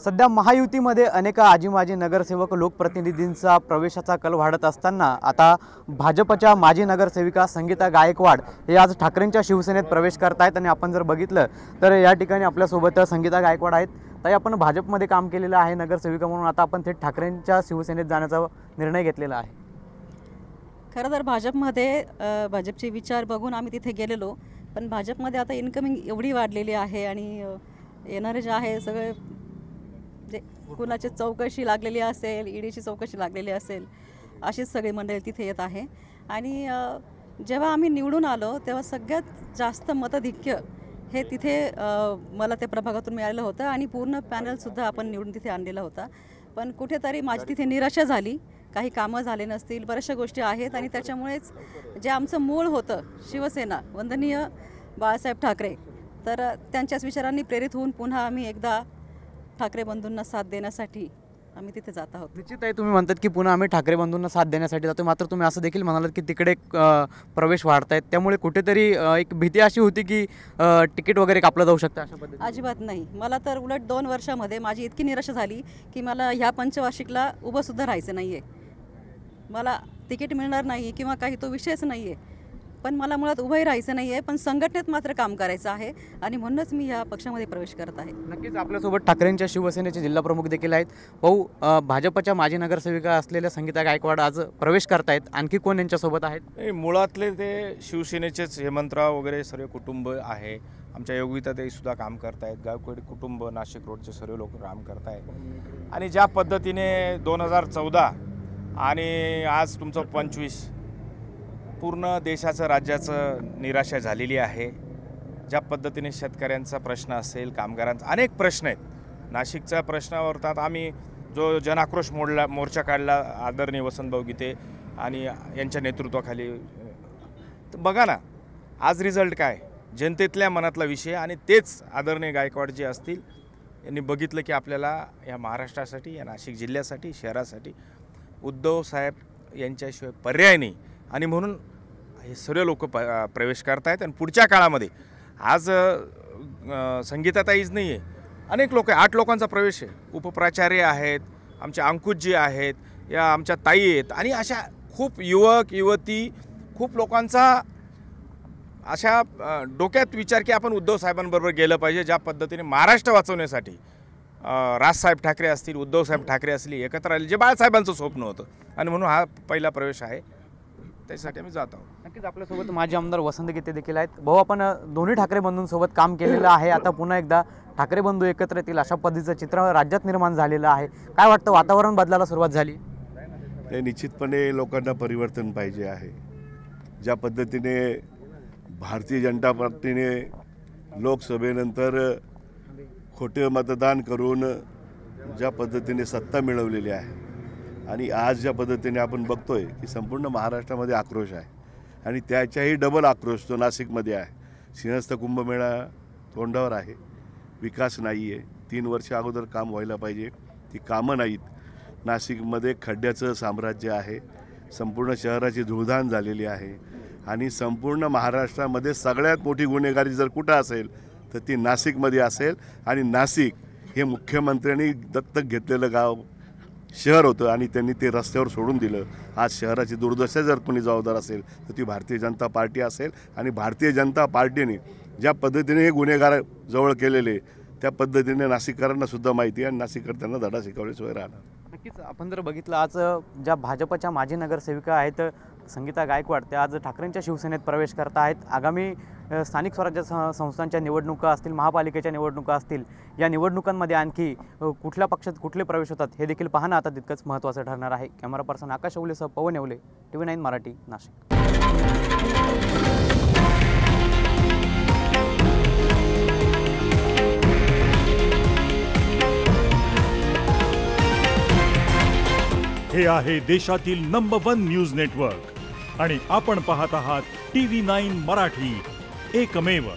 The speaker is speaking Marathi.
सध्या महायुतीमध्ये अनेक आजी माजी नगरसेवक लोकप्रतिनिधींचा प्रवेशाचा कल वाढत असताना आता भाजपच्या माजी नगरसेविका संगीता गायकवाड हे आज ठाकरेंच्या शिवसेनेत प्रवेश करत आहेत। आणि आपण जर बघितलं तर या ठिकाणी आपल्यासोबत संगीता गायकवाड आहेत। ताई, आपण भाजपमध्ये काम केलेलं आहे नगरसेविका म्हणून, आता आपण थेट ठाकरेंच्या शिवसेनेत जाण्याचा निर्णय घेतलेला आहे। खरं तर भाजपमध्ये भाजपचे विचार बघून आम्ही तिथे गेलेलो, पण भाजपमध्ये आता इन्कमिंग एवढी वाढलेली आहे आणि येणारे जे आहे सगळे जे कुणाची चौकशी लागलेली असेल, ईडीची चौकशी लागलेली असेल, अशीच सगळी मंडळी तिथे येत आहे। आणि जेव्हा आम्ही निवडून आलो तेव्हा सगळ्यात जास्त मताधिक्य हे तिथे मला ते प्रभागातून मिळालं होतं आणि पूर्ण पॅनलसुद्धा आपण निवडून तिथे आणलेला होता। पण कुठेतरी माझी तिथे निराशा झाली, काही कामं झाले नसतील, बऱ्याचशा गोष्टी आहेत आणि त्याच्यामुळेच जे आमचं मूळ होतं शिवसेना वंदनीय बाळासाहेब ठाकरे, तर त्यांच्याच विचारांनी प्रेरित होऊन पुन्हा आम्ही एकदा ठाकरे बंधूंना साथ देण्यासाठी आम्ही तिथे जात आहोत। निश्चित आहे, तुम्ही म्हणतात की पुन्हा आम्ही ठाकरे बंधूंना साथ देण्यासाठी जातो, मात्र तुम्ही असं देखील म्हणालात की तिकडे प्रवेश वाढत आहेत, त्यामुळे कुठेतरी एक भीती अशी होती की तिकीट वगैरे कापलं जाऊ शकतं अशा पद्धतीने? अजिबात नाही, मला तर उलट 2 वर्षामध्ये माझी इतकी निराशा झाली की मला ह्या पंचवार्षिकला उभंसुद्धा राहायचं नाही आहे। मला तिकीट मिळणार नाही किंवा काही तो विषयच नाही आहे, पण मला मुळात उभंही राहायचं नाही आहे, पण संघटनेत मात्र काम करायचं आहे आणि म्हणूनच मी या पक्षामध्ये प्रवेश करत आहे। नक्कीच आपल्यासोबत ठाकरेंच्या शिवसेनेचे जिल्हा प्रमुख देखील आहेत। भाऊ, भाजपच्या माजी नगरसेविका असलेल्या संगीता गायकवाड आज प्रवेश करतायत, आणखी कोण यांच्यासोबत आहेत? मुळातले ते शिवसेनेचेच हेमंतराव वगैरे सर्व कुटुंब आहे, आमच्या योगिताताई सुद्धा काम करतायत, गायकवाड कुटुंब नाशिक रोडचे सर्व लोक काम करतायत। आणि ज्या पद्धतीने 2014 आणि आज तुमचं 25 पूर्ण देशाचं राज्याचं निराशा झालेली आहे। ज्या पद्धतीने शेतकऱ्यांचा प्रश्न असेल, कामगारांचा अनेक प्रश्न आहेत, नाशिकच्या प्रश्नावर आम्ही जो जनाक्रोश मोर्चा काढला आदरणीय वसंतभाऊ गीते आणि यांच्या नेतृत्वाखाली, बघा ना आज रिझल्ट काय, जनतेतल्या मनातला विषय। आणि तेच आदरणीय गायकवाड जे असतील यांनी बघितलं की आपल्याला या महाराष्ट्रासाठी, या नाशिक जिल्ह्यासाठी, शहरासाठी उद्धव साहेब यांच्याशिवाय पर्याय नाही आणि म्हणून हे सर्व लोक प्रवेश करत आहेत। आणि पुढच्या काळामध्ये आज संगीताताईच नाही आहे, अनेक लोक आहे, 8 लोकांचा प्रवेश आहे, उपप्राचार्य आहेत, आमचे अंकुशजी आहेत, या आमच्या ताई आहेत आणि अशा खूप युवक युवती, खूप लोकांचा अशा डोक्यात विचार की आपण उद्धव साहेबांबरोबर गेलं पाहिजे। ज्या पद्धतीने महाराष्ट्र वाचवण्यासाठी राजसाहेब ठाकरे असतील, उद्धवसाहेब ठाकरे असतील, एकत्र आले, जे बाळासाहेबांचं स्वप्न होतं आणि म्हणून हा पहिला प्रवेश आहे, त्यासाठी आम्ही जात आहोत। नक्कीच आपल्यासोबत माजी आमदार वसंत गीते देखील आहेत। भाऊ, आपण दोन्ही ठाकरे बंधूंसोबत काम केलेलं आहे, आता पुन्हा एकदा ठाकरे बंधू एकत्र येतील अशा पद्धतीचं चित्र राज्यात निर्माण झालेलं आहे, काय वाटतं, वातावरण बदलायला सुरुवात झाली? ते निश्चितपणे लोकांना परिवर्तन पाहिजे आहे। ज्या पद्धतीने भारतीय जनता पार्टीने लोकसभेनंतर खोटे मतदान करून ज्या पद्धतीने सत्ता मिळवलेली आहे आणि आज ज्या पद्धतीने आपण बघतोय की संपूर्ण महाराष्ट्रामध्ये आक्रोश आहे आणि त्याच्याही डबल आक्रोश जो नाशिकमध्ये आहे। सिंहस्थ कुंभमेळा तोंडावर आहे, विकास नाही आहे, 3 वर्ष अगोदर काम व्हायला पाहिजे, ती कामं नाहीत। नाशिकमध्ये खड्ड्याचं साम्राज्य आहे, संपूर्ण शहराची धूळधाण झालेली आहे आणि संपूर्ण महाराष्ट्रामध्ये सगळ्यात मोठी गुन्हेगारी जर कुठं असेल तर ती नाशिकमध्ये असेल। आणि नाशिक हे मुख्यमंत्र्यांनी दत्तक घेतलेलं गाव शहर होतं आणि त्यांनी ते रस्त्यावर सोडून दिलं। आज शहराची दुर्दशा जर कोणी जबाबदार असेल तर ती भारतीय जनता पार्टी असेल आणि भारतीय जनता पार्टीने ज्या पद्धतीने हे गुन्हेगार जवळ केलेले त्या पद्धतीने नाशिककरांना सुद्धा माहिती आहे आणि नाशिककर त्यांना धडा शिकवल्याशिवाय राहणार। नक्कीच आपण जर बघितलं आज ज्या भाजपच्या माजी नगरसेविका आहेत संगीता गायकवाड, त्या आज ठाकरेंच्या शिवसेनेत प्रवेश करत आहेत। आगामी स्थानिक स्वराज्य संस्थांच्या निवडणुका असतील, महापालिकेच्या निवडणुका असतील, या निवडणुकांमध्ये आणखी कुठल्या पक्षात कुठले प्रवेश होतात हे देखील पाहणं आता तितकंच महत्त्वाचं ठरणार आहे। कॅमेरा पर्सन आकाश ओवलेसह पवन येवले, TV9 मराठी, नाशिक। हे आहे देशातील नंबर 1 न्यूज नेटवर्क आणि आपण पाहत आहात TV9 मराठी, एकमेव।